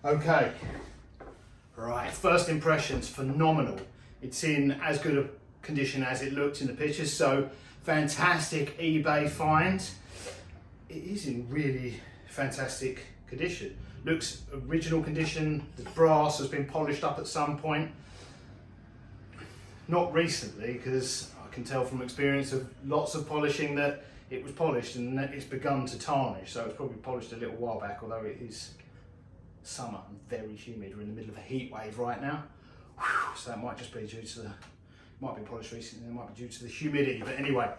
Okay, right, first impressions, phenomenal. It's in as good a condition as it looked in the pictures, so fantastic eBay find. It is in really fantastic condition. Looks original condition, the brass has been polished up at some point. Not recently, because I can tell from experience of lots of polishing that it was polished and that it's begun to tarnish, so it's probably polished a little while back, although it is summer and very humid. We're in the middle of a heat wave right now. Whew, so that might just be due to the, might be polished recently, it might be due to the humidity, but anyway,